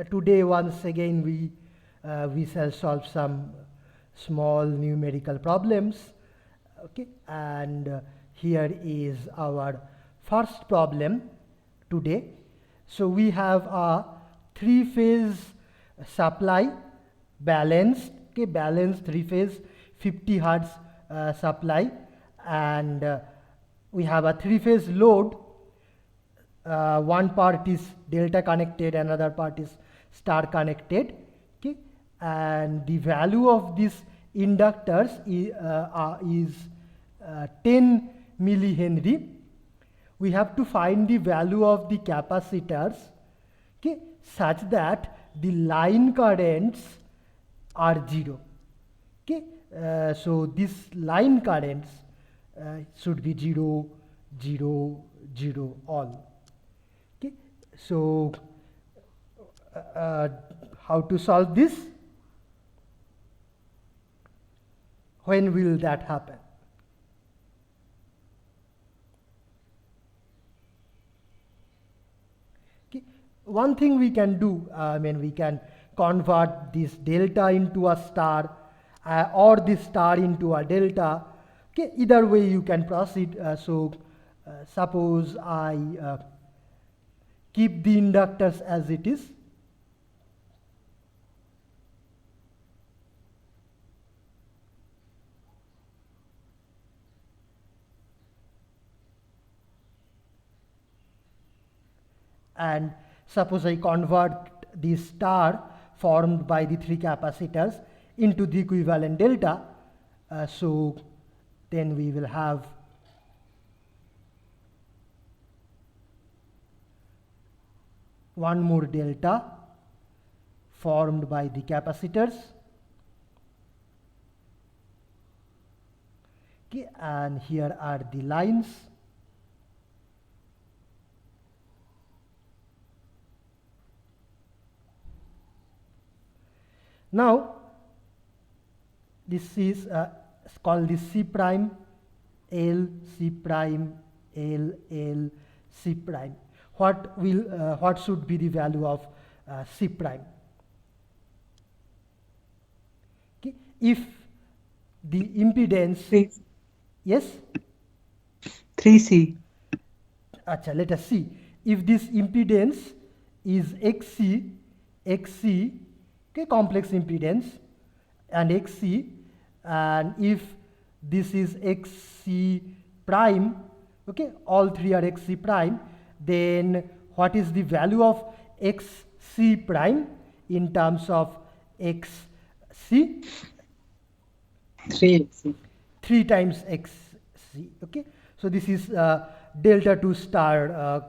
Today once again we shall solve some small numerical problems. Okay, and here is our first problem today. So we have a three-phase supply balanced, okay, balanced three-phase 50 hertz supply, and we have a three-phase load. One part is delta connected, another part is star connected, okay, and the value of these inductors is 10 millihenry. We have to find the value of the capacitors, okay, such that the line currents are 0. Okay, so this line currents should be 0, 0, 0 all. Okay, so how to solve this? When will that happen? Okay, one thing we can do, we can convert this delta into a star or this star into a delta. Okay, either way you can proceed. Suppose I keep the inductors as it is. And suppose I convert the star formed by the three capacitors into the equivalent delta. So then we will have one more delta formed by the capacitors. Okay, and here are the lines. Now this is called the C prime, L, C prime, L, L, C prime. What should be the value of C prime? Okay, if the impedance 3. Yes, 3C. Acha, let us see. If this impedance is XC, okay, complex impedance, and XC, and if this is XC prime, okay, all three are XC prime, then what is the value of XC prime in terms of XC? 3XC. 3 times XC, okay. So this is delta to star,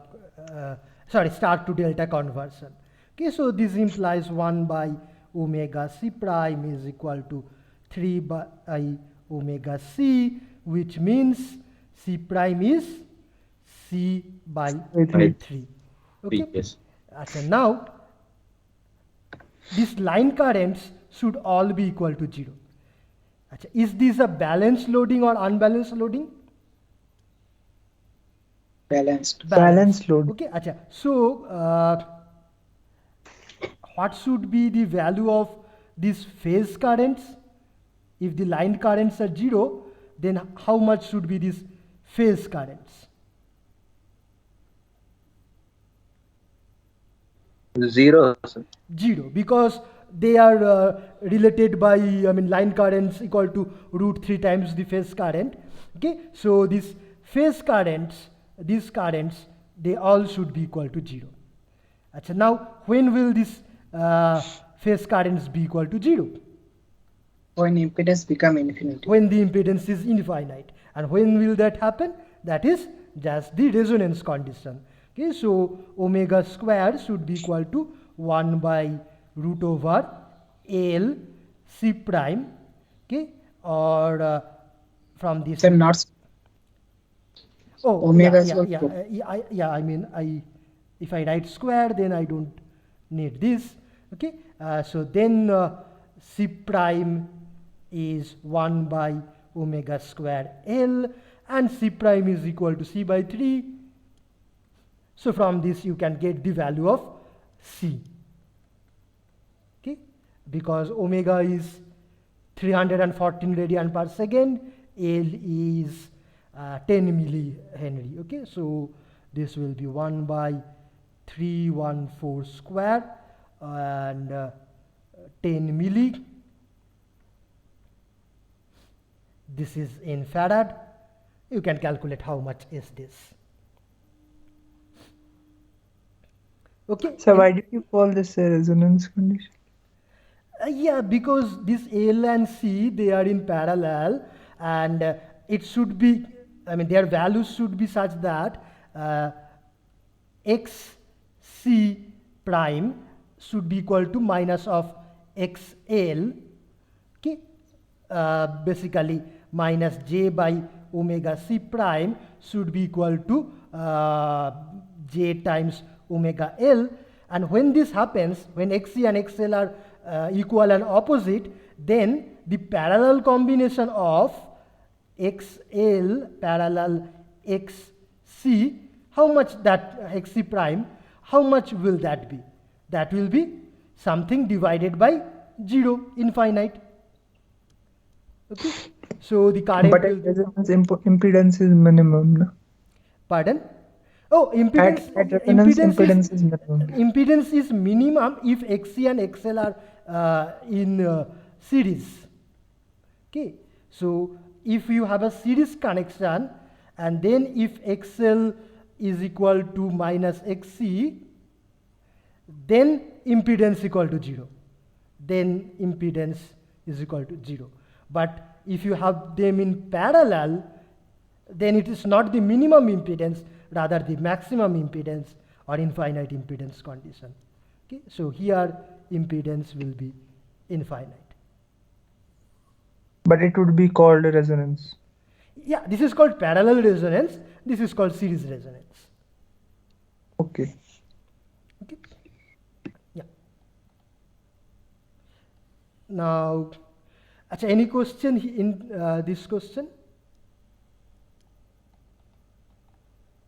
star to delta conversion. Okay, so this implies 1 by omega C prime is equal to 3 by omega C, which means C prime is C by 3. Okay. Yes. Now these line currents should all be equal to 0. Is this a balanced loading or unbalanced loading? Balanced load. Okay, so what should be the value of these phase currents? If the line currents are 0, then how much should be these phase currents? 0, sir. 0, because they are related by line currents equal to root 3 times the phase current. Okay, so these phase currents, these currents, they all should be equal to 0. Now when will these phase currents be equal to 0? When impedance become infinite. When the impedance is infinite. And when will that happen? That is just the resonance condition. Okay, so omega square should be equal to 1 by root over L C prime, okay, or from this. Not. Oh, omega if I write square, then I don't need this. Okay, so then C prime is 1 by omega square L, and C prime is equal to C by 3. So from this you can get the value of C. Okay, because omega is 314 radian per second, L is 10 millihenry. Okay, so this will be 1 by 314 square and 10 milli. This is in farad. You can calculate how much is this. Okay. So why did you call this a resonance condition? Yeah, because this L and C, they are in parallel, and it should be, I mean, their values should be such that x C prime should be equal to minus of XL, okay, basically minus J by omega C prime should be equal to J times omega L. And when this happens, when XC and XL are equal and opposite, then the parallel combination of XL parallel XC, how much that XC prime, how much will that be? That will be something divided by 0, infinite. Okay, so the current But will at resonance impedance is minimum. No? Pardon? Oh, impedance. At resonance impedance is minimum. Impedance is minimum if XC and XL are in series. Okay, so if you have a series connection, and then if XL is equal to minus XC, then impedance equal to 0. Then impedance is equal to 0. But if you have them in parallel, then it is not the minimum impedance, rather the maximum impedance or infinite impedance condition. Okay, so here impedance will be infinite. But it would be called a resonance. Yeah, this is called parallel resonance. This is called series resonance. Okay. Okay. Yeah. Now, any question in this question?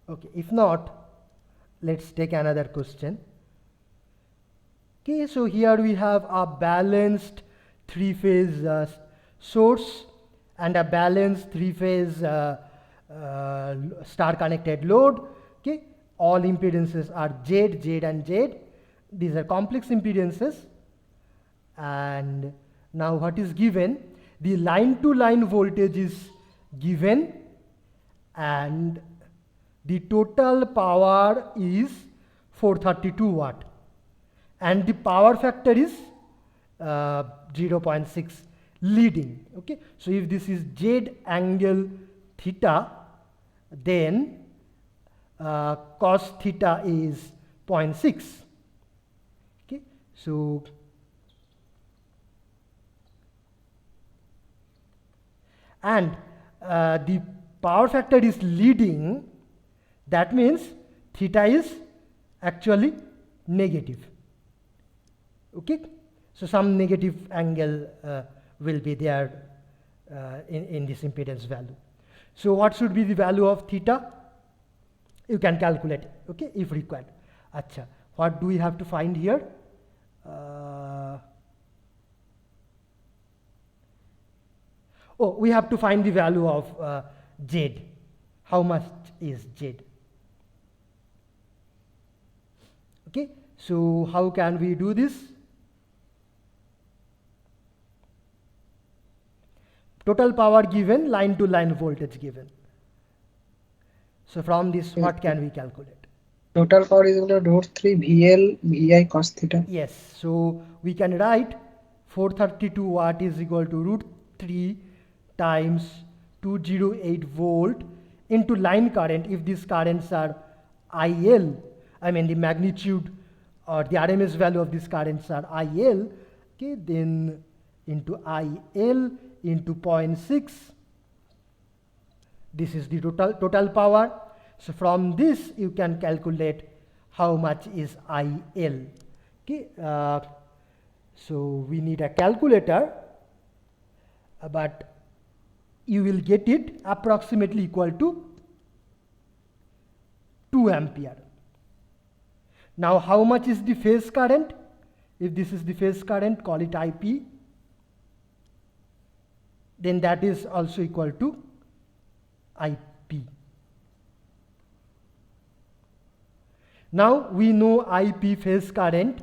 Okay, if not, let's take another question. Okay, so here we have a balanced three-phase source and a balanced three-phase star-connected load. Okay, all impedances are Z, Z and Z. These are complex impedances. And now what is given? The line-to-line voltage is given, and the total power is 432 watt, and the power factor is 0.6 leading. Okay, so if this is Z angle theta, then cos theta is 0.6. Okay, so and the power factor is leading, that means theta is actually negative. Okay, so some negative angle will be there in this impedance value. So what should be the value of theta? You can calculate, okay, if required. Acha, what do we have to find here? We have to find the value of Z. How much is Z? Okay, so how can we do this? Total power given, line to line voltage given. So from this, what can we calculate? Total power is equal to root 3 VL VI cos theta. Yes, so we can write 432 watt is equal to root 3 times 208 volt into line current. If these currents are IL, I mean the magnitude or the RMS value of these currents are IL, okay, then into IL into 0.6. This is the total power. So from this you can calculate how much is IL. Okay, so we need a calculator, but you will get it approximately equal to 2 ampere. Now how much is the phase current? If this is the phase current, call it IP. Then that is also equal to IP. Now we know IP phase current.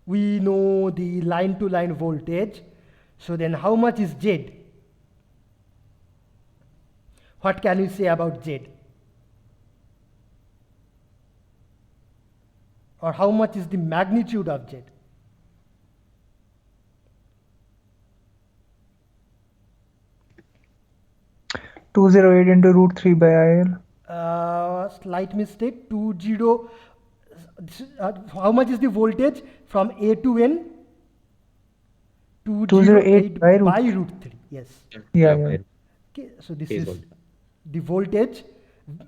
We know the line to line voltage. So then how much is Z? What can we say about Z? Or how much is the magnitude of Z? (208 into root 3 by IL). Slight mistake. 20. How much is the voltage from A to N? 208 by root 3. Yes. Yeah. Okay. So this Phase is voltage. the voltage,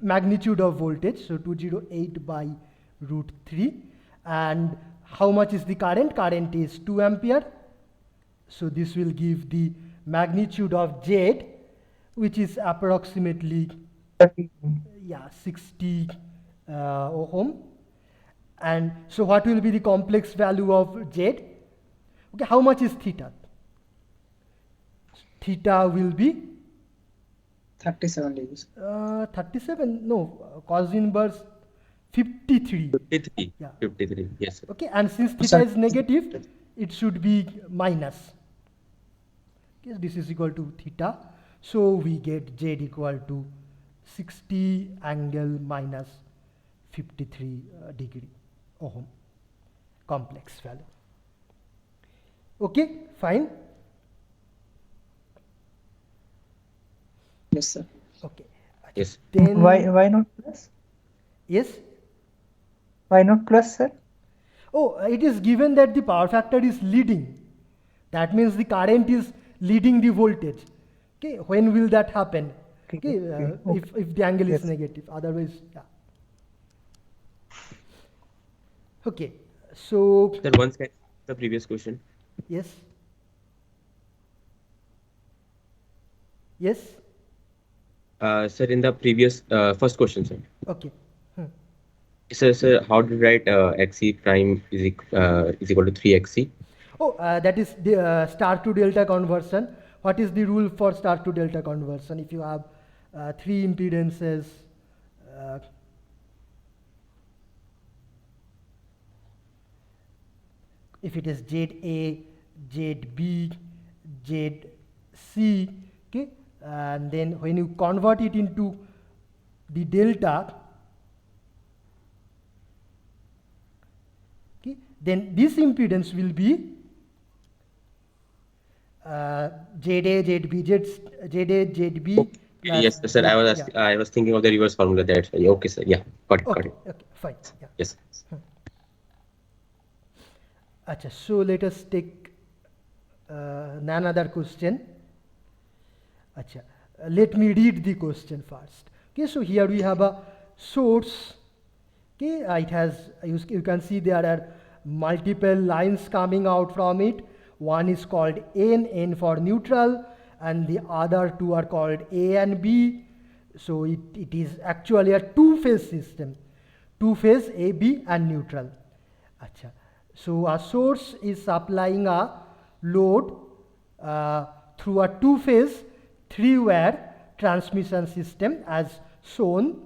magnitude of voltage. So 208 by root 3. And how much is the current? Current is 2 ampere. So this will give the magnitude of Z, which is approximately 60 ohm. And so what will be the complex value of Z? Okay, how much is theta? Theta will be 37 degrees. 37, no, cos inverse 53. 53. Yeah. 53. Yes, sir. Okay, and since theta is negative, it should be minus. Okay, this is equal to theta. So we get Z equal to 60 angle minus 53 degree ohm, complex value. Okay, fine. Yes, sir. Okay. Yes. Then Why not plus? yes. Why not plus, sir? Oh, it is given that the power factor is leading. That means the current is leading the voltage. Okay, when will that happen? Okay, Okay. if the angle is Yes. negative, otherwise, yeah. Okay, so Sir, once can the previous question. yes, yes, Sir, in the previous first question, sir. okay. Sir, how to write XC prime is equal to 3XC? Oh, that is the star to delta conversion. What is the rule for star to delta conversion? If you have three impedances, if it is ZA, ZB, ZC, okay, and then when you convert it into the delta, okay, then this impedance will be ZA, ZB, ZA, ZB. Okay. Yes, sir. Z, I was thinking of the reverse formula. That's why. Okay, sir. Yeah, got it. Got Okay, it. okay, fine. Yeah. Yes. Acha, so let us take another question. Acha, let me read the question first. Okay, so here we have a source. Okay, it has, you can see there are multiple lines coming out from it. One is called N for neutral, and the other two are called A and B. So it is actually a two-phase system. Two-phase A, B and neutral. Acha. So a source is supplying a load through a two-phase, three-wire transmission system as shown.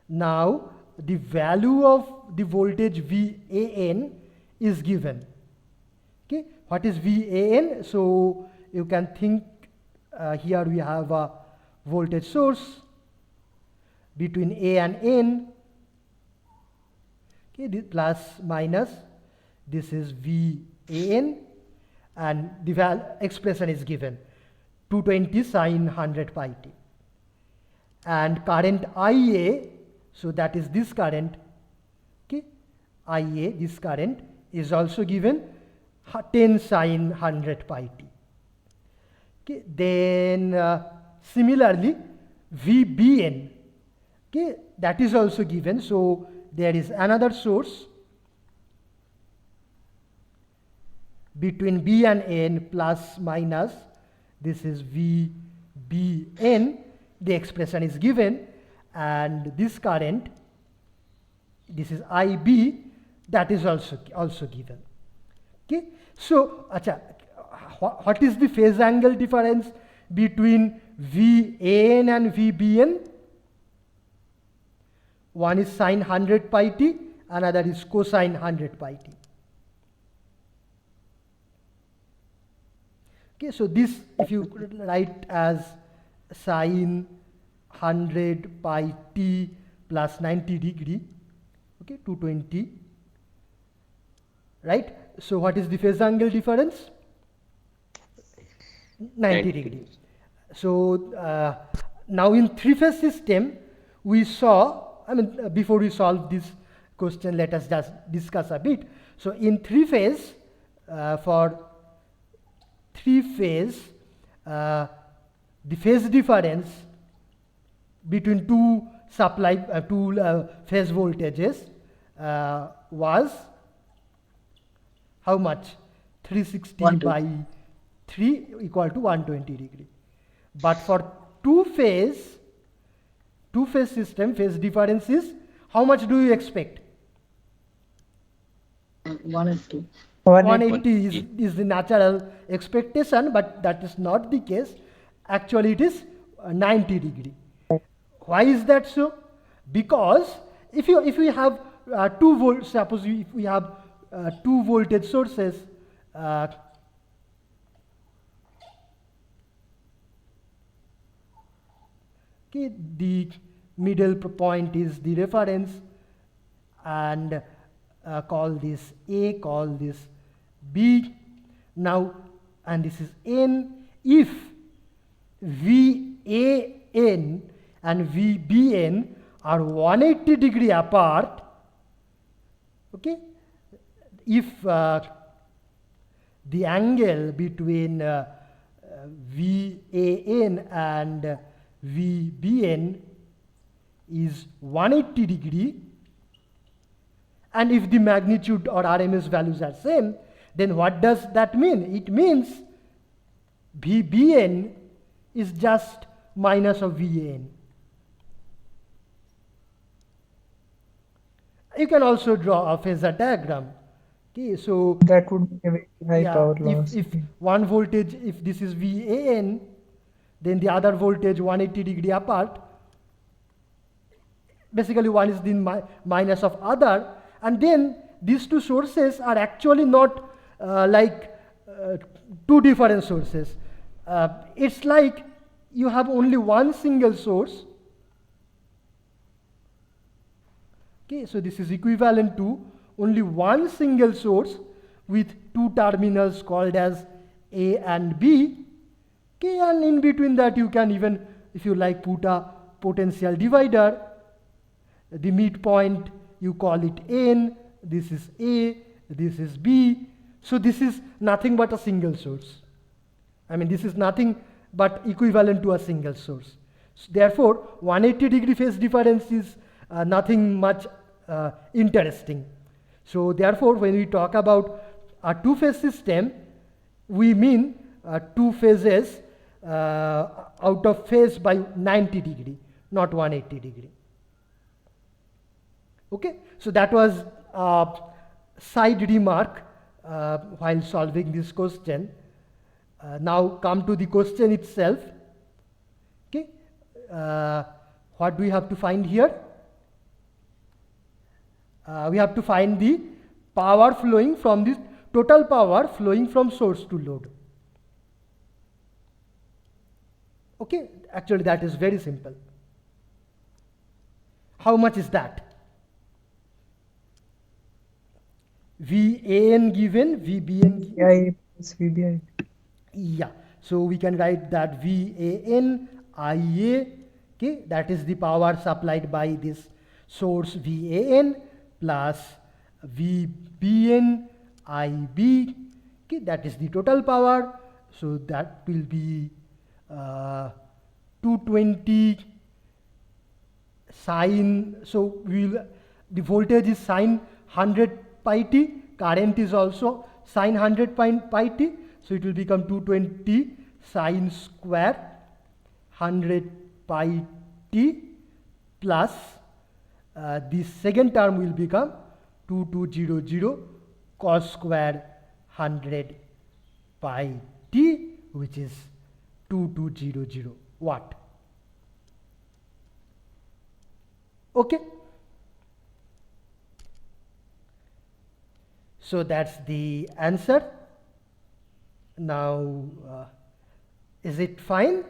Now the value of the voltage VAN is given. Okay, what is VAN? So you can think here we have a voltage source between A and N. Okay, this plus minus, this is VAN, and the expression is given 220 sine 100 pi t. And current IA, so that is this current, okay, IA, this current is also given 10 sine 100 pi t. Okay, then similarly VBN, okay, that is also given. So there is another source between B and N plus minus, this is VBN, the expression is given, and this current, this is IB, that is also given. Okay, so what is the phase angle difference between VAN and VBN? One is sine 100 pi t, another is cosine 100 pi t. Okay, so this, if you could write as sine 100 pi t plus 90 degree, okay, 220, right? So what is the phase angle difference? 90 degree. So now in three-phase system, we saw, before we solve this question, let us just discuss a bit. So in three-phase, for three-phase, the phase difference between two phase voltages was how much? 360 by 3 equal to 120 degree. But for two-phase system, phase difference is how much do you expect? 180. 180 is the natural expectation, but that is not the case. Actually, it is 90 degree. Why is that so? Because if we have 2 volts, suppose if we have 2 voltage sources, okay, the middle point is the reference, and call this A, call this B. Now, and this is N. If VAN and VBN are 180 degree apart, okay, if the angle between VAN and VBN is 180 degree, and if the magnitude or RMS values are same, then what does that mean? It means VBN is just minus of VAN. You can also draw a phasor diagram. Okay, so that would be a very high power loss. If one voltage, if this is VAN, then the other voltage 180 degree apart. Basically, one is the minus of other, and then these two sources are actually not two different sources. It's like you have only one single source. Okay, so this is equivalent to only one single source with two terminals called as A and B. Okay, and in between that you can even, if you like, put a potential divider. The midpoint, you call it N, this is A, this is B. So this is nothing but a single source. This is nothing but equivalent to a single source. So therefore, 180 degree phase difference is nothing much interesting. So therefore, when we talk about a two-phase system, we mean two phases out of phase by 90 degree, not 180 degree. Okay, so that was a side remark while solving this question. Now come to the question itself. Okay, what do we have to find here? We have to find the power flowing from this, total power flowing from source to load. Okay, actually that is very simple. How much is that? VAN given, VBN given. VI plus VBI. Yeah, so we can write that VAN IA, okay, that is the power supplied by this source VAN plus VBN IB, okay, that is the total power. So that will be 220 sine, so the voltage is sine 100 pi t, current is also sine 100 pi t, so it will become 220 sine square 100 pi t plus this second term will become 2200 cos square 100 pi t, which is 2200 watt. Okay. So that's the answer. Now, is it fine?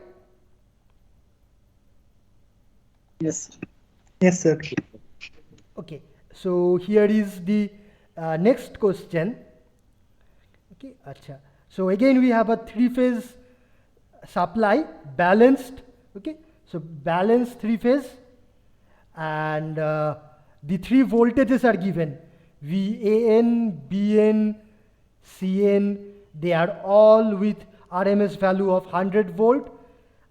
Yes. Yes, sir. Okay. So here is the next question. Okay. Acha. So again we have a three-phase supply, balanced. Okay. So balanced three-phase, and the three voltages are given: VAN, BN, CN. They are all with RMS value of 100 volt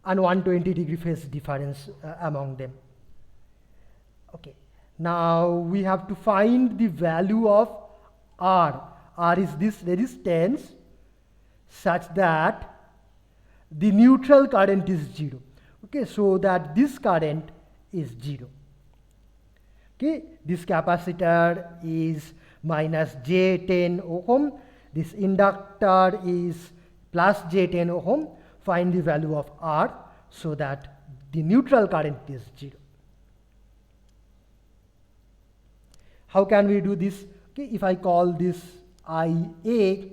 and 120-degree phase difference among them. Okay. Now we have to find the value of R. R is this resistance such that the neutral current is 0. Okay, so that this current is 0. Okay, this capacitor is minus J10 ohm. This inductor is plus J10 ohm. Find the value of R so that the neutral current is 0. How can we do this? Okay, if I call this IA,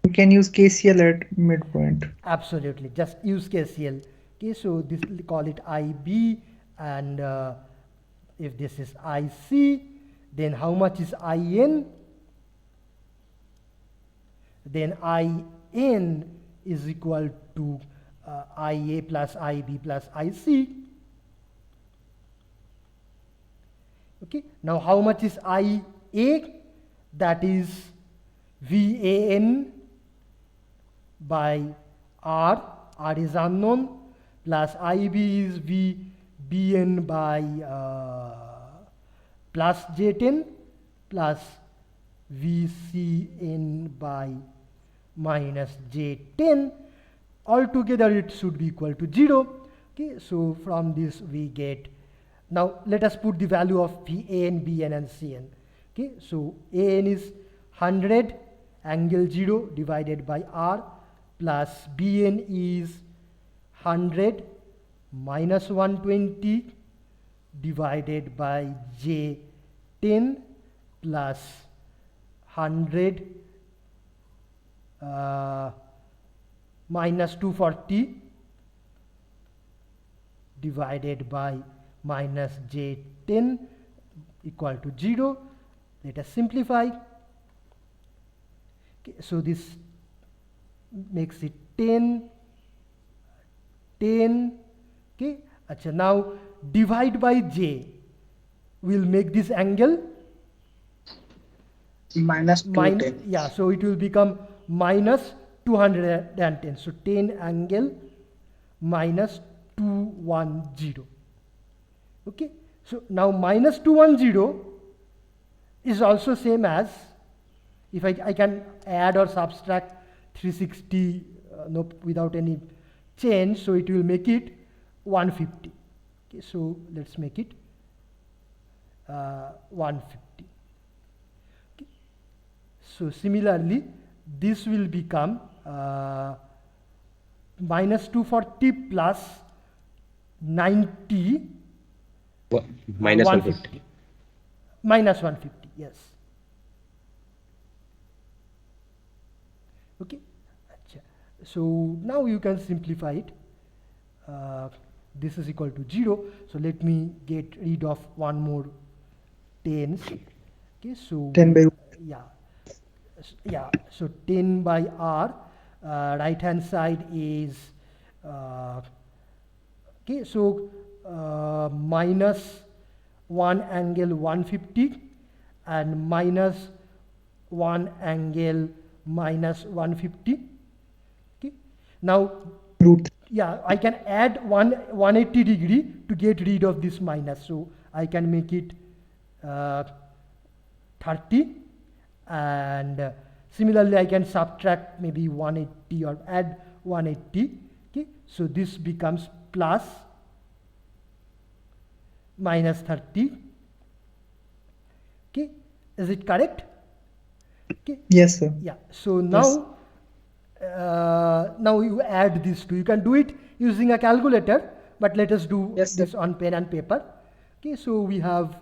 You can use KCL at midpoint. absolutely, just use KCL. Okay, so this call it IB, and if this is IC, then how much is IN? Then IN is equal to IA plus IB plus IC. Okay, now how much is IA? That is VAN by R. R is unknown, plus IB is VBN by plus J10 plus VCN by minus J10. Altogether it should be equal to 0. Okay, so from this we get, now let us put the value of VAN, BN and CN. Okay, so AN is 100 angle 0 divided by R, plus BN is 100 minus 120 divided by J10 plus 100 minus 240 divided by minus J10 equal to 0. Let us simplify. Okay, so this makes it 10, 10. Okay, Achha, now divide by J. We'll make this angle Minus 210. yeah, so it will become minus 210. So 10 angle minus 210. Okay, so now minus 210 is also same as, if I can add or subtract 360 no, without any change, so it will make it 150. Okay, so let's make it 150. Okay. So similarly, this will become minus 240 plus 90 Minus 150. minus 150, yes. Okay, so now you can simplify it. This is equal to 0, so let me get rid of one more tens. Okay, so 10 by yeah, so 10 by R, right hand side is okay, so minus 1 angle 150 and minus 1 angle minus 150. Okay, now root. yeah, I can add 180 degree to get rid of this minus, so I can make it 30, and similarly I can subtract maybe 180 or add 180. Okay, so this becomes plus minus 30, Okay, is it correct? Okay. Yes, sir. Yeah. So now, now you add these two. You can do it using a calculator, but let us do Yes, sir. this on pen and paper. Okay. So we have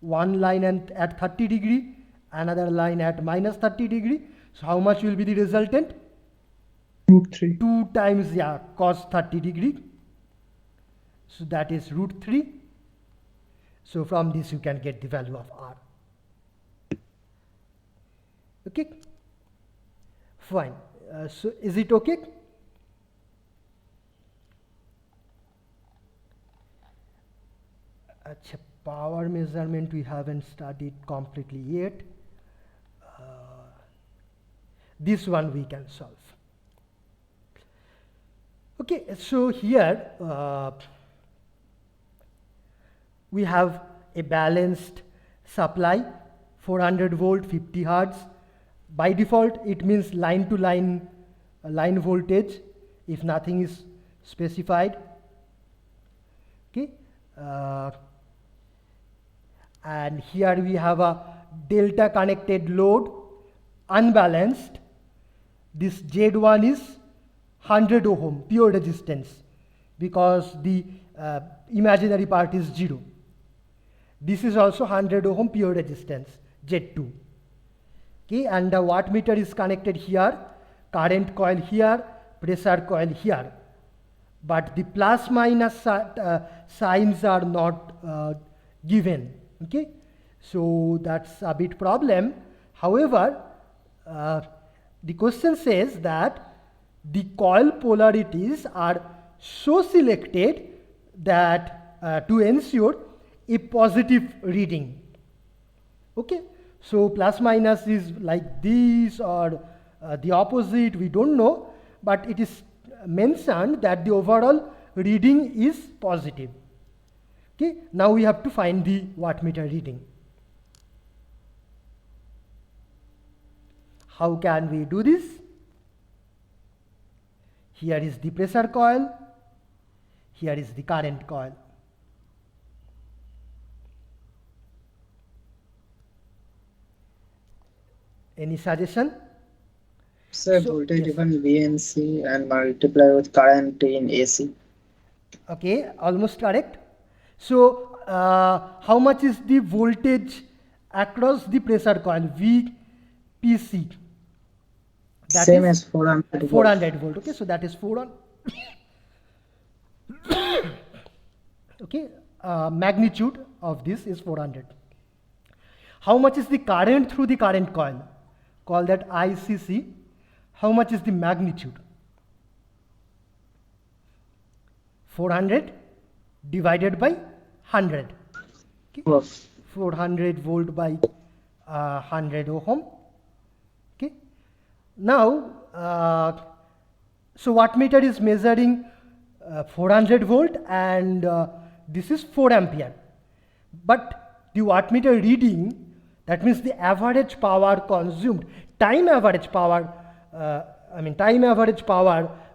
one line at 30 degree, another line at minus 30 degree. So how much will be the resultant? Root 3. 2 times, yeah, cos 30 degree. So that is root 3. So from this you can get the value of R. Okay, fine. So is it okay? Achha, power measurement we haven't studied completely yet. This one we can solve. Okay, so here we have a balanced supply, 400 volt, 50 hertz. By default, it means line to line voltage if nothing is specified. Okay, and here we have a delta connected load, unbalanced. This Z1 is 100 ohm pure resistance because the imaginary part is 0. This is also 100 ohm pure resistance, Z2. Okay, and the wattmeter is connected here, current coil here, pressure coil here. But the plus minus signs are not given. Okay, so that's a bit problem. However, the question says that the coil polarities are so selected that to ensure a positive reading. Okay, so plus minus is like this or the opposite, we don't know, but it is mentioned that the overall reading is positive. Okay, now we have to find the wattmeter reading. How can we do this? Here is the pressure coil, here is the current coil. Any suggestion? Sir, So, voltage yes. given VNC and multiply with current in AC. Okay, almost correct. So, how much is the voltage across the pressure coil? VPC. That Same is as 400 volt. 400 volt. Okay, so that is 400. Okay, magnitude of this is 400. How much is the current through the current coil? Call that ICC. How much is the magnitude? 400 divided by 100. Okay. Yes. 400 volt by 100 ohm. Okay. Now, so wattmeter is measuring 400 volt and this is 4 ampere. But the wattmeter reading, that means the average power consumed, time average power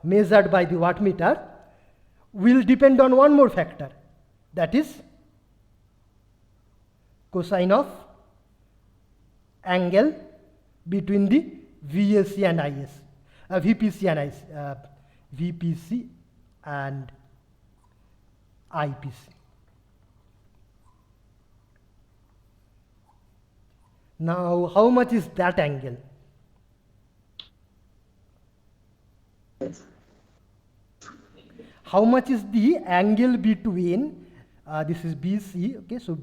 measured by the wattmeter will depend on one more factor, that is cosine of angle between the VAC and IS, VPC and IC, VPC and IPC. Now, how much is that angle? How much is the angle between, this is BC, okay, so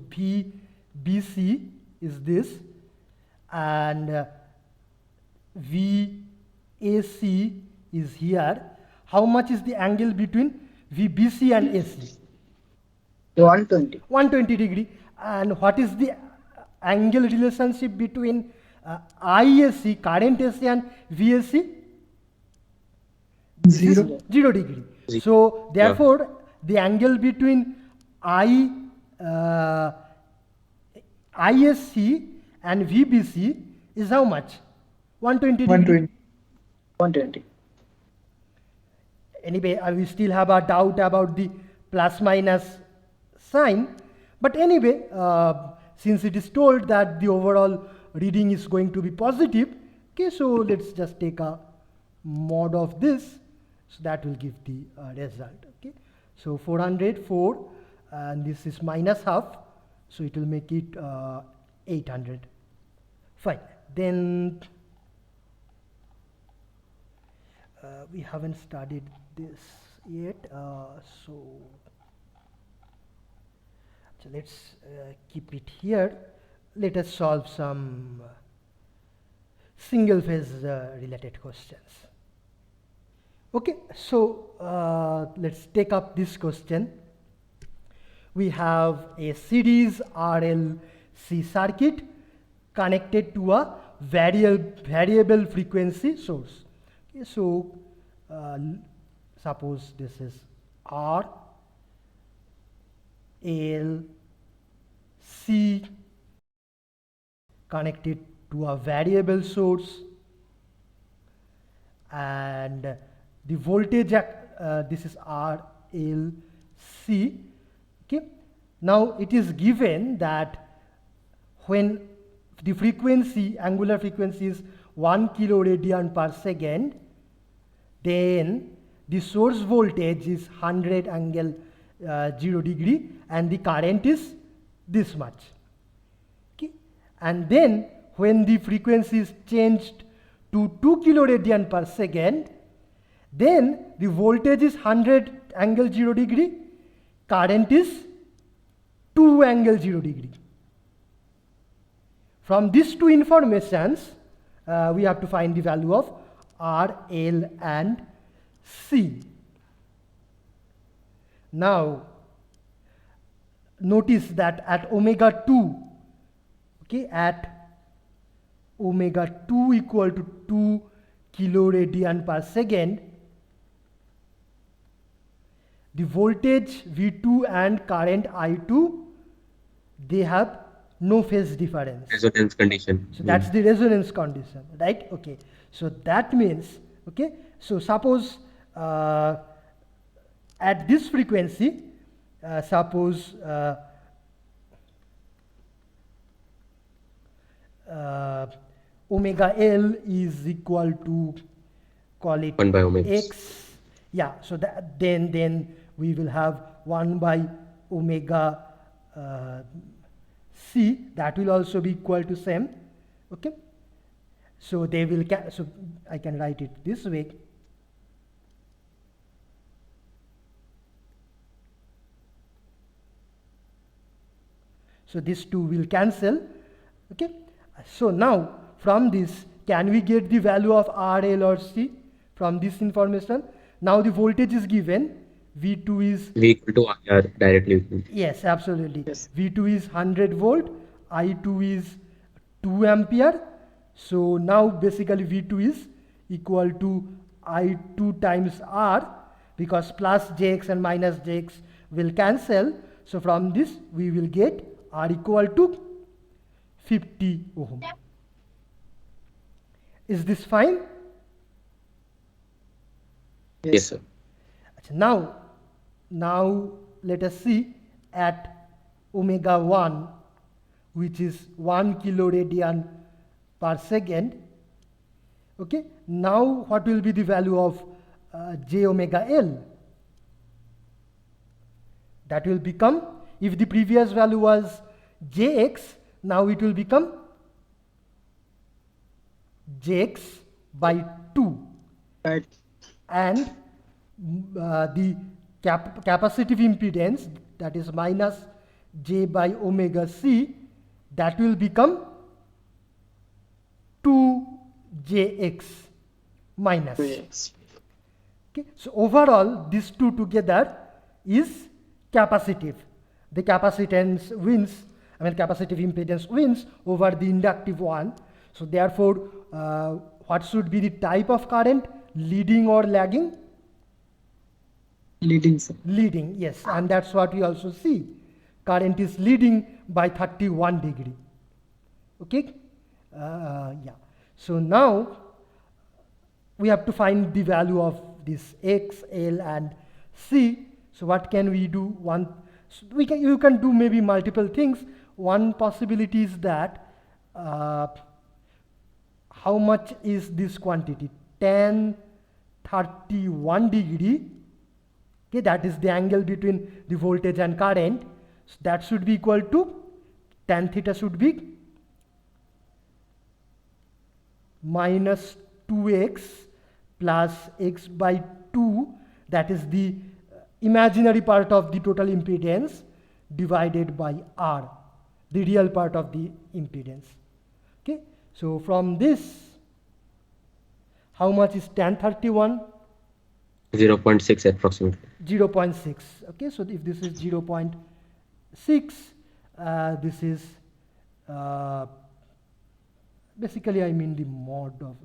BC is this, and VAC is here. How much is the angle between VBC and AC? 120. 120 degree. And what is the angle relationship between IAC, current AC, and VAC? 0. 0 degree. So therefore, the angle between ISC and VBC is how much? 120 degree. 120. Anyway, we still have a doubt about the plus minus sign, but anyway, since it is told that the overall reading is going to be positive, okay, so let's just take a mod of this, so that will give the result. Okay, so 404 and this is minus half, so it will make it 800. Fine. Then we haven't studied this yet, so let's keep it here. Let us solve some single phase related questions. Okay, so let's take up this question. We have a series RLC circuit connected to a variable frequency source. Okay, so suppose this is R, L, C connected to a variable source, and the voltage this is R, L, C. Okay. Now it is given that when the frequency, angular frequency is 1 kiloradian per second, then the source voltage is 100 angle 0 degree and the current is this much. Okay. And then when the frequency is changed to 2 kiloradian per second, then the voltage is 100 angle 0 degree, current is 2 angle 0 degree. From these two informations, we have to find the value of R, L and C. Now, notice that at omega 2, okay, at omega 2 equal to 2 kiloradian per second, the voltage V2 and current I2, they have no phase difference. Resonance condition. So that's the resonance condition, right? Okay. So that means, okay, so suppose at this frequency, suppose omega L is equal to, call it 1 by omega x. Yeah, so that then we will have 1 by omega C, that will also be equal to same. Okay, so they will so I can write it this way. So these two will cancel. Okay, so now from this, can we get the value of R, L or C from this information? Now the voltage is given, V2 is V equal to IR directly. yes, absolutely. Yes. V2 is 100 volt, I2 is 2 ampere. So now basically V2 is equal to I2 times R, because plus Jx and minus Jx will cancel. So from this we will get R equal to 50 ohm. Is this fine? Yes, sir. Now let us see at omega 1, which is 1 kiloradian per second. Okay, now what will be the value of j omega L? That will become, if the previous value was jx, now it will become jx by 2. Right. And the capacitive impedance, that is minus j by omega c, that will become 2jx minus. Yes. Okay, so overall these two together is capacitive. The capacitance wins, capacitive impedance wins over the inductive one. So therefore, what should be the type of current? Leading or lagging? Leading, sir. Leading, yes, and that's what we also see. Current is leading by 31 degree. Okay, yeah. So now we have to find the value of this X, L, and C. So what can we do? You can do maybe multiple things. one possibility is that how much is this quantity? Tan 31 degree. Okay, that is the angle between the voltage and current. So that should be equal to tan theta should be minus 2x plus x by 2, that is the imaginary part of the total impedance, divided by R, the real part of the impedance. Okay, so from this, how much is tan 31? 0.6 approximately. 0.6. Okay, so if this is 0.6, this is basically I mean the mod of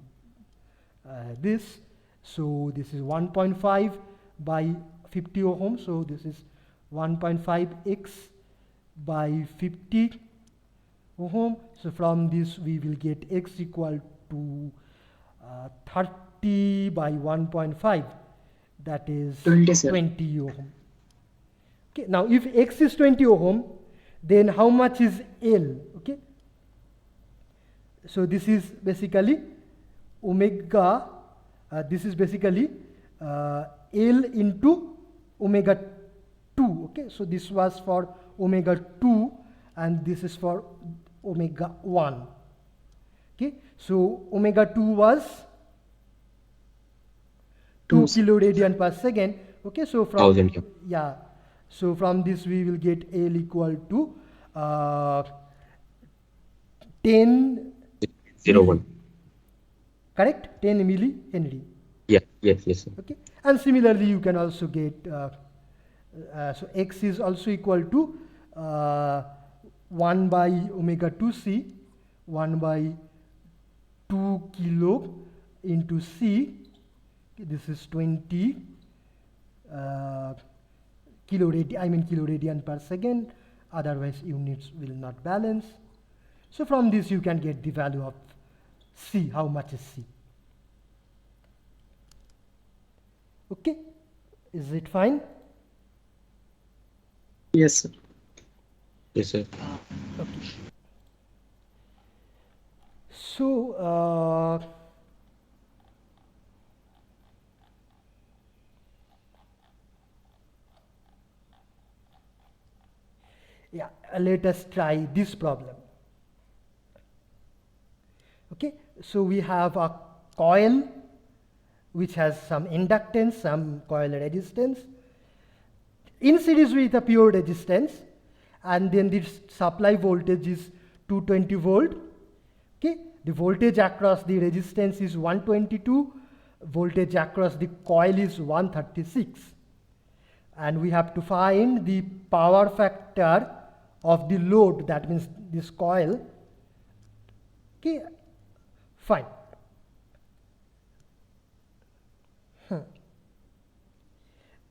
this. So this is 1.5 by 50 ohm. So this is 1.5x by 50 ohm. So from this we will get x equal to 30 by 1.5, that is 20 ohm. Okay, now if x is 20 ohm, then how much is L? Okay, so this is basically omega, this is basically L into omega 2. Okay, so this was for omega 2 and this is for omega 1. Okay, so omega 2 was 2 kiloradian per second. Okay, so from 1000, yeah, so from this we will get L equal to 10 0.01. correct, 10 millihenry. Yeah, yes, sir. Okay, and similarly you can also get so x is also equal to 1 by omega 2c, 1 by 2 kilo into c. Okay, this is 20 kiloradian per second, otherwise units will not balance. So from this you can get the value of C, how much is C. Okay, is it fine? Yes, sir. Yes, sir. Okay. So yeah, let us try this problem. Okay, so we have a coil which has some inductance, some coil resistance, in series with a pure resistance, and then the supply voltage is 220 volt. Okay, the voltage across the resistance is 122, voltage across the coil is 136, and we have to find the power factor of the load, that means this coil. Okay, fine.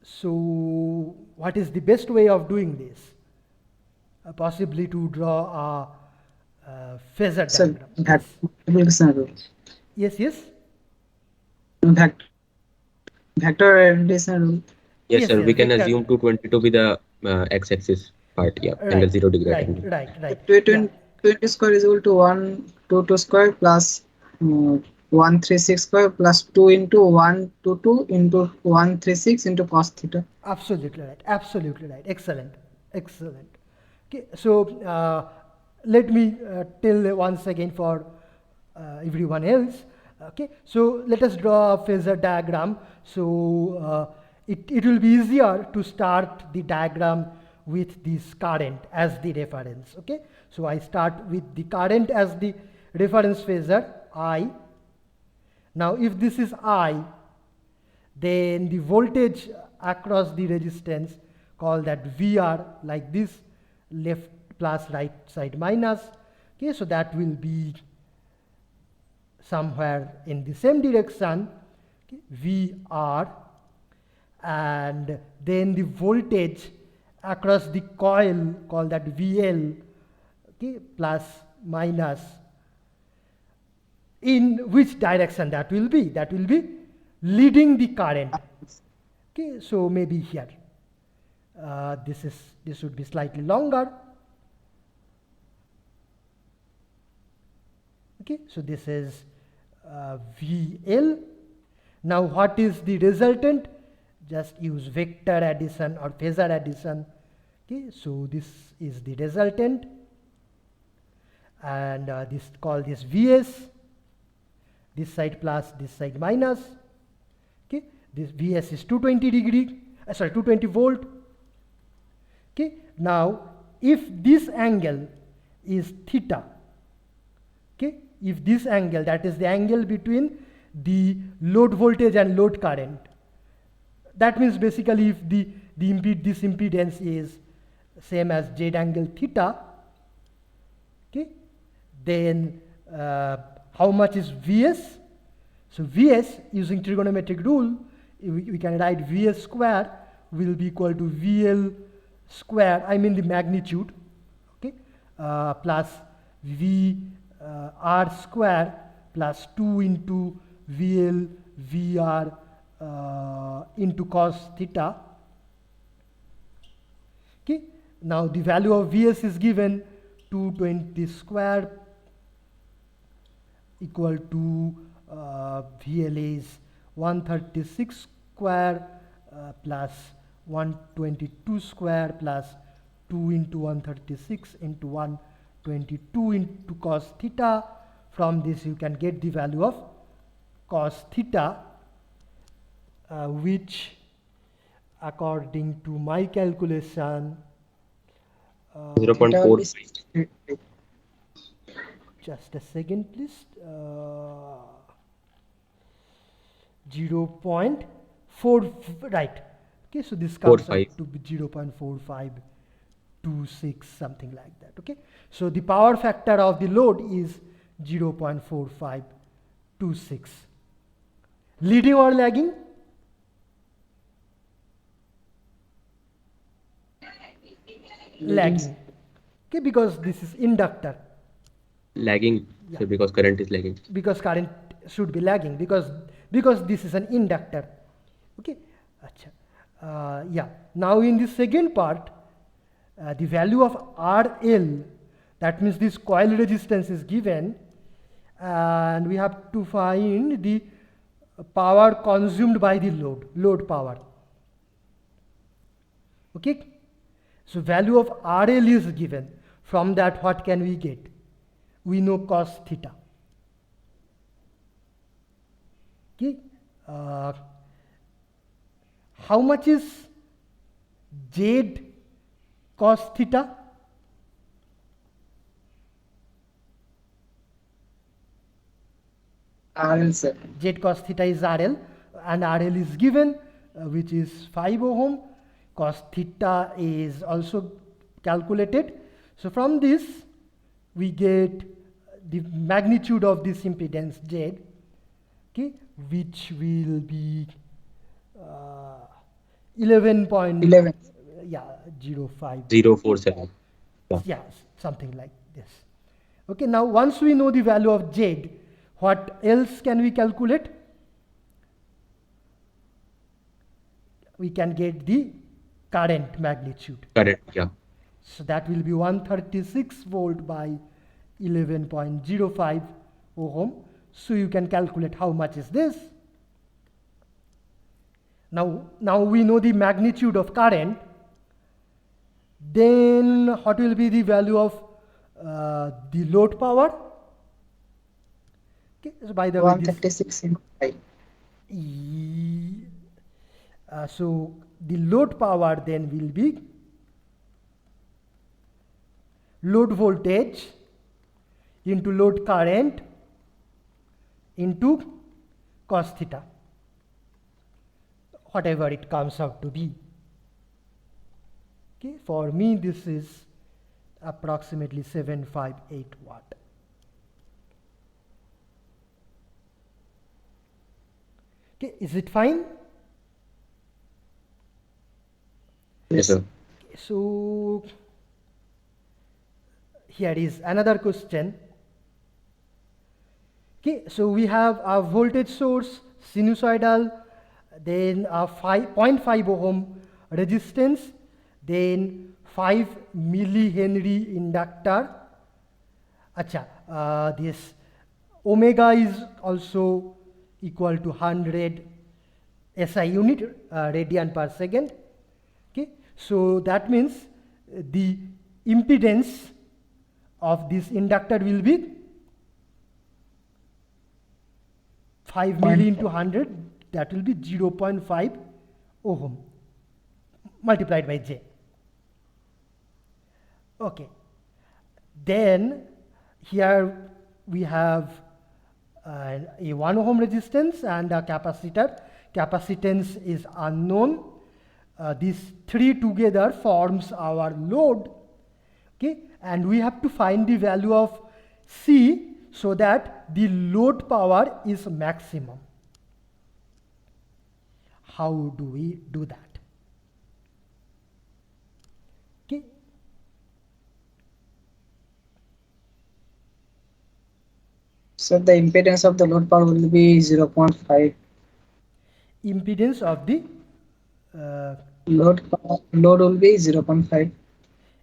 So what is the best way of doing this? Possibly to draw a phasor Sir, diagram. multiplication rule. Yes, yes. Vector addition rule. Yes, Yes, sir. yes, We can vector. assume 220 to be the x-axis part. Yeah, angle 0 degree. Right, angle. right, right. 20 square is equal to 122 square plus 136 square plus 2 into 122 into 136 into cos theta. Absolutely right. Absolutely right. Excellent. Excellent. Okay. So let me tell once again for everyone else. Okay. So let us draw a phasor diagram. So it will be easier to start the diagram with this current as the reference. Okay. So I start with the current as the reference phasor I. Now if this is I, then the voltage across the resistance, call that VR, like this, left plus right side minus. Okay, so that will be somewhere in the same direction, okay, VR, and then the voltage across the coil, call that VL, okay, plus minus. In which direction that will be? That will be leading the current. Okay, so maybe here. This would be slightly longer. Okay, so this is VL. Now what is the resultant? Just use vector addition or phasor addition. Okay, so this is the resultant, and this call this VS, this side plus, this side minus. Okay, this VS is 220 degree, 220 volt. Okay, now if this angle is theta, okay, if this angle, that is the angle between the load voltage and load current, that means basically if this impedance is same as Z angle theta, okay, then how much is Vs? So Vs, using trigonometric rule, we can write Vs square will be equal to VL square, I mean the magnitude, okay, plus V R square plus 2 into VL VR into cos theta. Okay, now the value of Vs is given 220 square equal to VL is 136 square plus 122 square plus 2 into 136 into 122 into cos theta. From this you can get the value of cos theta, which according to my calculation 0.45. just a second please, 0.4, right. Okay, so this comes out 45. to be 0.4526, something like that. Okay, so the power factor of the load is 0.4526. Leading or lagging? Lagging. Okay, because this is inductor. Lagging, Yeah. so because current is lagging. Because current should be lagging because this is an inductor. Okay, acha. Yeah. Now in the second part, the value of RL, that means this coil resistance is given, and we have to find the power consumed by the load power. Okay, so value of RL is given. From that, what can we get? We know cos theta. Okay, how much is Z cos theta? RL, sir. Z cos theta is RL, and RL is given, which is 5 ohm. Cos theta is also calculated. So from this, we get the magnitude of this impedance Z, okay, which will be 11 point, 11. yeah, 05. 047. Yeah, something like this. Okay, now once we know the value of Z, what else can we calculate? We can get the current magnitude. Current, yeah. So that will be 136 volt by 11.05 ohm. So you can calculate how much is this. Now we know the magnitude of current. Then what will be the value of the load power? Okay, so by the way, this, 136 into 5. so the load power then will be load voltage into load current into cos theta, whatever it comes out to be. Okay, for me this is approximately 758 watt. Okay, is it fine? Yes, sir. So here is another question. Okay, so we have a voltage source, sinusoidal, then a 0.5 ohm resistance, then 5 millihenry inductor. Acha, this omega is also equal to 100 SI unit, radian per second. Okay, so that means the impedance of this inductor will be 5 milli into 100, that will be 0.5 ohm multiplied by J. Okay, then here we have a 1 ohm resistance and a capacitor. Capacitance is unknown. These three together forms our load. Okay, and we have to find the value of C so that the load power is maximum. How do we do that? Okay. So the impedance of the load power will be 0.5. Impedance of the Load will be 0.5.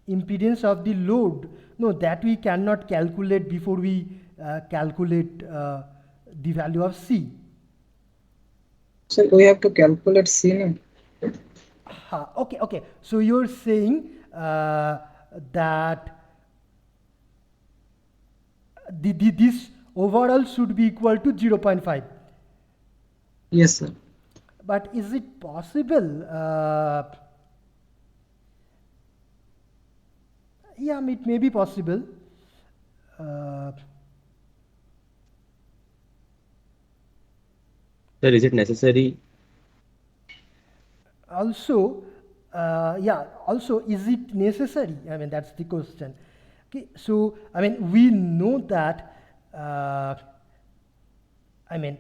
impedance of the load. No, that we cannot calculate before we calculate the value of C. So we have to calculate C now. Okay. So you're saying that this overall should be equal to 0.5. Yes, sir. But is it possible? Yeah, it may be possible. Sir, is it necessary? Also, also, is it necessary? I mean, that's the question. Okay, so, I mean, we know that, I mean,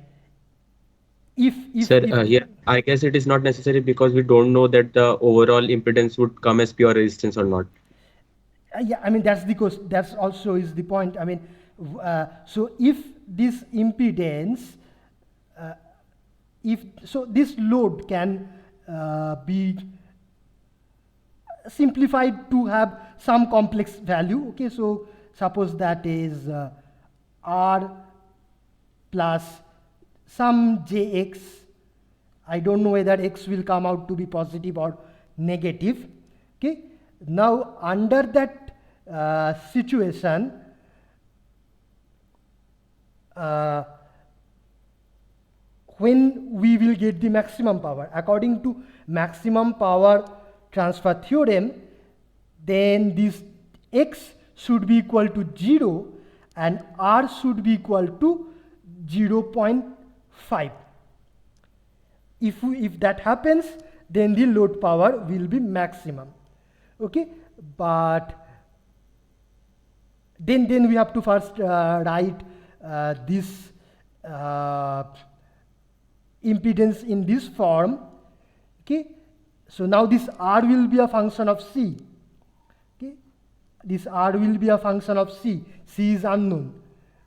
if Sir, here I guess it is not necessary because we don't know that the overall impedance would come as pure resistance or not. yeah, I mean, that's the that's also is the point. I mean, so if this impedance, if so, this load can be simplified to have some complex value. Okay, so suppose that is R plus some Jx. I don't know whether x will come out to be positive or negative. Okay, now under that situation, when we will get the maximum power, according to maximum power transfer theorem, then this x should be equal to 0 and R should be equal to 0.5. If that happens, then the load power will be maximum. Okay, but then we have to first write this impedance in this form. Okay, so now this R will be a function of C. Okay, this R will be a function of C. C is unknown.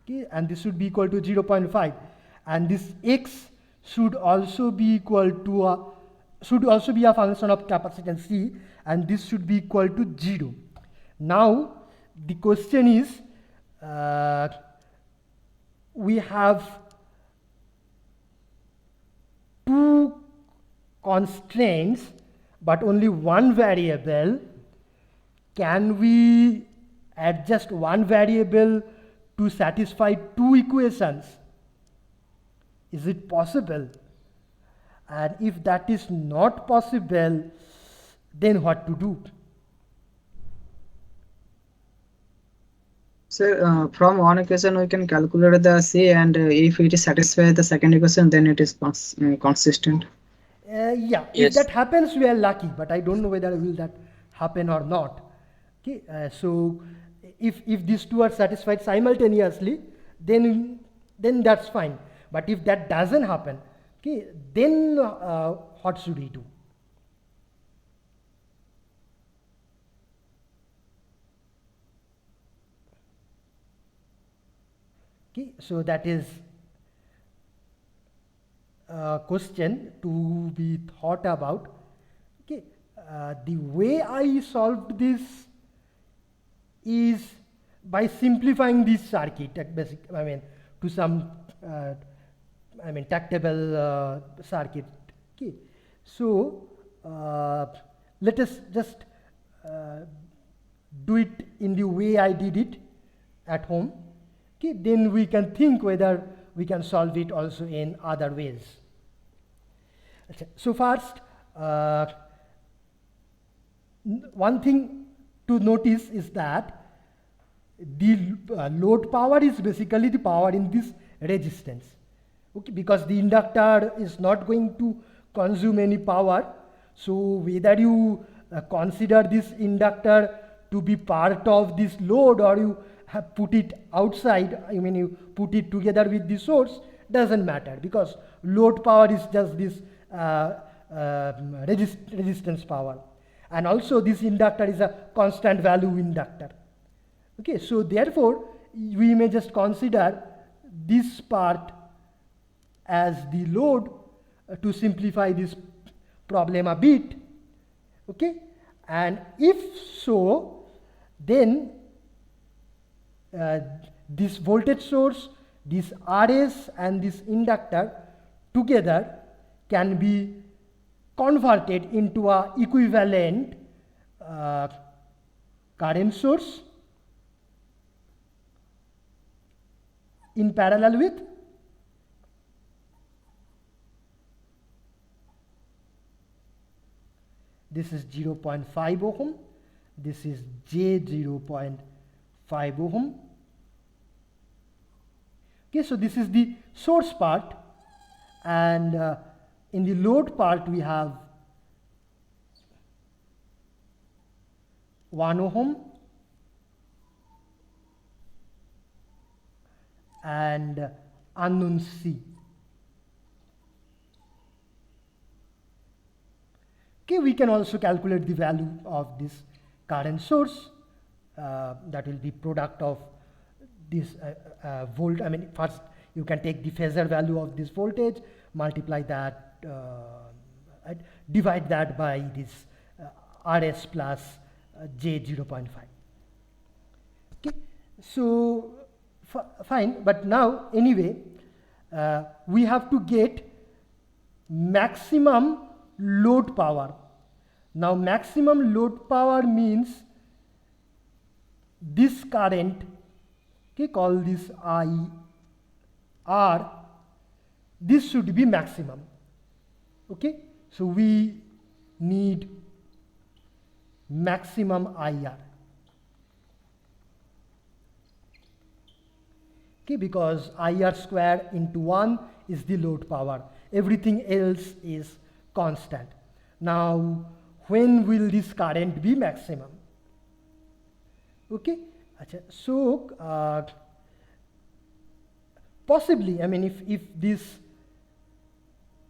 Okay, and this should be equal to 0.5, and this x should also be equal to should also be a function of capacitance C, and this should be equal to 0. Now the question is, we have two constraints but only one variable. Can we adjust one variable to satisfy two equations? Is it possible? And if that is not possible, then what to do? So from one equation we can calculate the C, and if it is satisfied the second equation, then it is consistent. Yeah, if Yes. that happens, we are lucky, but I don't know whether will that happen or not. Okay, so if these two are satisfied simultaneously, then that's fine. But if that doesn't happen, okay, then what should we do? Okay, so that is a question to be thought about. Okay, the way I solved this is by simplifying this circuit. to some tactable circuit. Okay, so let us just do it in the way I did it at home. Okay, then we can think whether we can solve it also in other ways. So first, one thing to notice is that the load power is basically the power in this resistance. Okay, because the inductor is not going to consume any power. So whether you consider this inductor to be part of this load or you have put it outside, you put it together with the source, doesn't matter, because load power is just this resistance power. And also this inductor is a constant value inductor. Okay, so therefore we may just consider this part as the load to simplify this problem a bit. Okay, and if so, then this voltage source, this RS and this inductor together can be converted into a equivalent current source in parallel with this is 0.5 ohm, this is J 0.5 ohm. Okay, so this is the source part, and in the load part we have 1 ohm and unknown C. Okay, we can also calculate the value of this current source. That will be product of this volt. First you can take the phasor value of this voltage, multiply that, divide that by this RS plus J 0.5. Okay, so fine, but now anyway we have to get maximum load power. Now maximum load power means this current, okay, call this IR, this should be maximum. Okay, so we need maximum IR. Okay, because IR square into 1 is the load power, everything else is constant. Now when will this current be maximum? Okay, so possibly, if this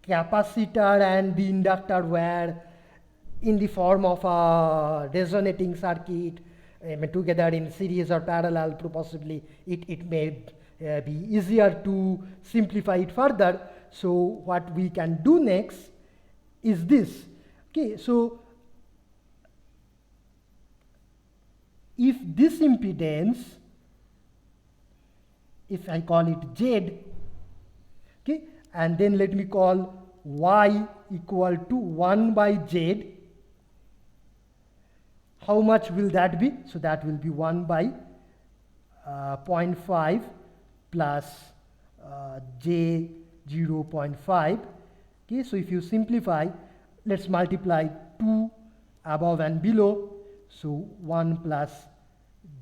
capacitor and the inductor were in the form of a resonating circuit, together in series or parallel, possibly it may be easier to simplify it further. So what we can do next is this. Okay, so if this impedance, if I call it Z, okay, and then let me call Y equal to 1 by Z, how much will that be? So that will be 1 by 0.5 plus J 0.5. Okay, so if you simplify, let's multiply 2 above and below, so 1 plus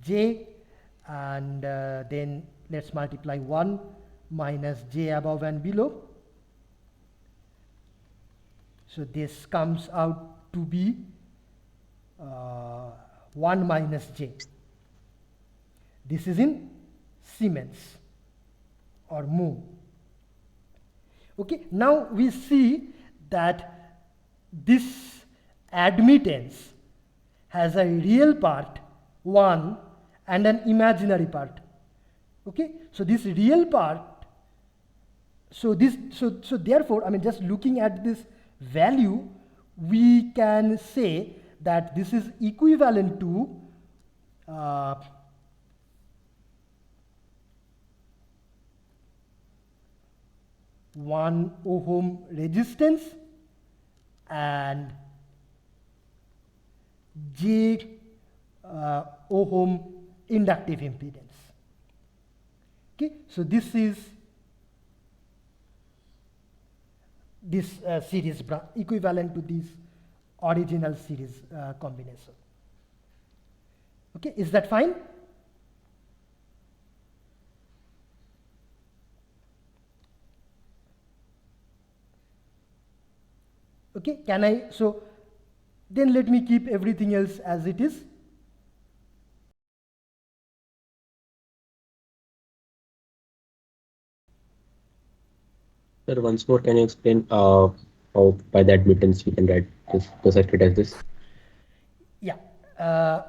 J, and then let's multiply 1 minus J above and below. So this comes out to be 1 minus J. This is in Siemens or mho. Okay, now we see that this admittance has a real part 1 and an imaginary part. Okay, so this real part, so therefore, just looking at this value, we can say that this is equivalent to 1 ohm resistance and J ohm inductive impedance. Okay, so this is this series equivalent to this original series combination. Okay, is that fine? Okay, can I, so then let me keep everything else as it is. Sir, once more, can you explain how by the admittance we can write the circuit as this? Yeah.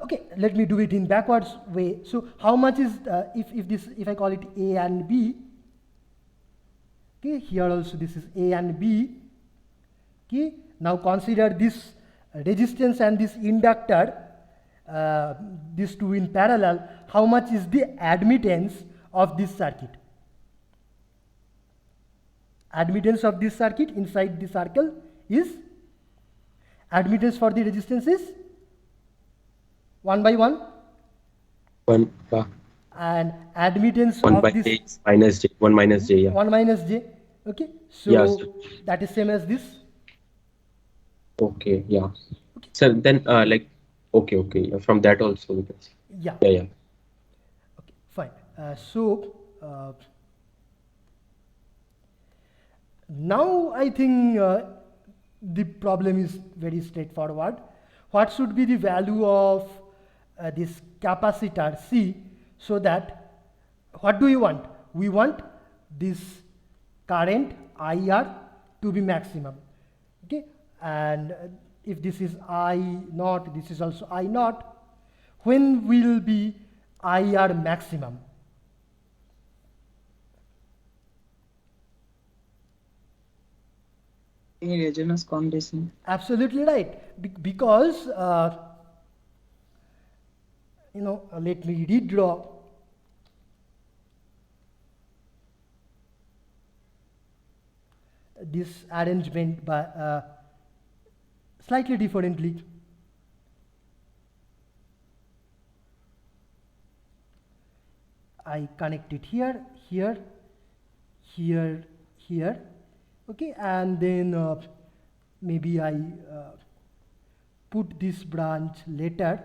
Okay, let me do it in backwards way. So how much is if I call it A and B? Okay, here also this is A and B. Okay, now consider this resistance and this inductor, these two in parallel. How much is the admittance of this circuit? Admittance of this circuit inside the circle is, admittance for the resistance is 1 by 1, and admittance 1 of by this J is minus J, 1 minus J, yeah. 1 minus J. Okay, so Yes. that is same as this. Okay, yeah. Sir, then okay, yeah, from that also we can see. Yeah. Yeah. Okay, fine. So now I think the problem is very straightforward. What should be the value of this capacitor C, so that, what do we want? We want this current IR to be maximum. Okay, and if this is I naught, this is also I naught. When will be IR maximum? In resonance condition. Absolutely right. Because let me redraw. This arrangement by slightly differently. I connect it here, here, here, here. Okay, and then maybe I put this branch later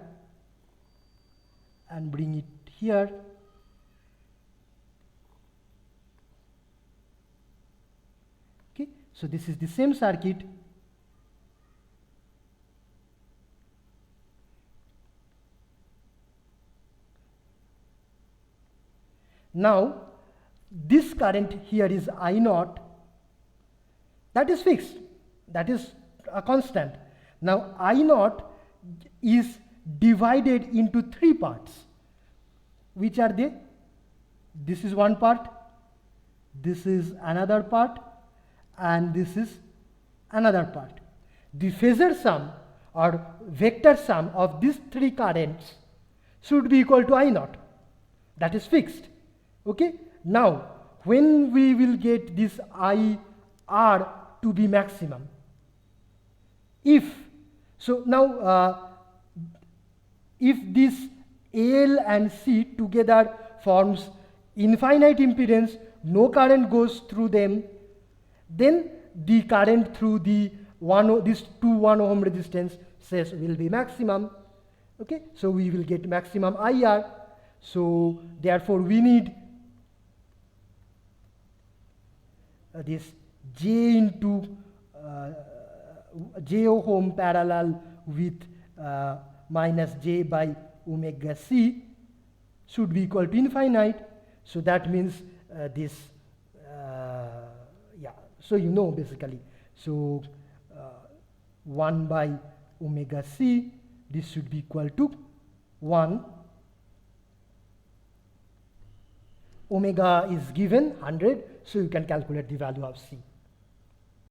and bring it here. Okay, so this is the same circuit. Now this current here is I naught. That is fixed, that is a constant. Now I naught is divided into three parts. Which are they? This is one part, this is another part, and this is another part. The phasor sum or vector sum of these three currents should be equal to I naught. That is fixed. Okay. Now when we will get this IR to be maximum? If this L and C together forms infinite impedance, no current goes through them, then the current through the this 1 ohm resistance says will be maximum. Okay, so we will get maximum IR. So therefore we need this J into J ohm parallel with minus J by omega C should be equal to infinite. So that means this, so basically. So 1 by omega C, this should be equal to 1. Omega is given 100, so you can calculate the value of C.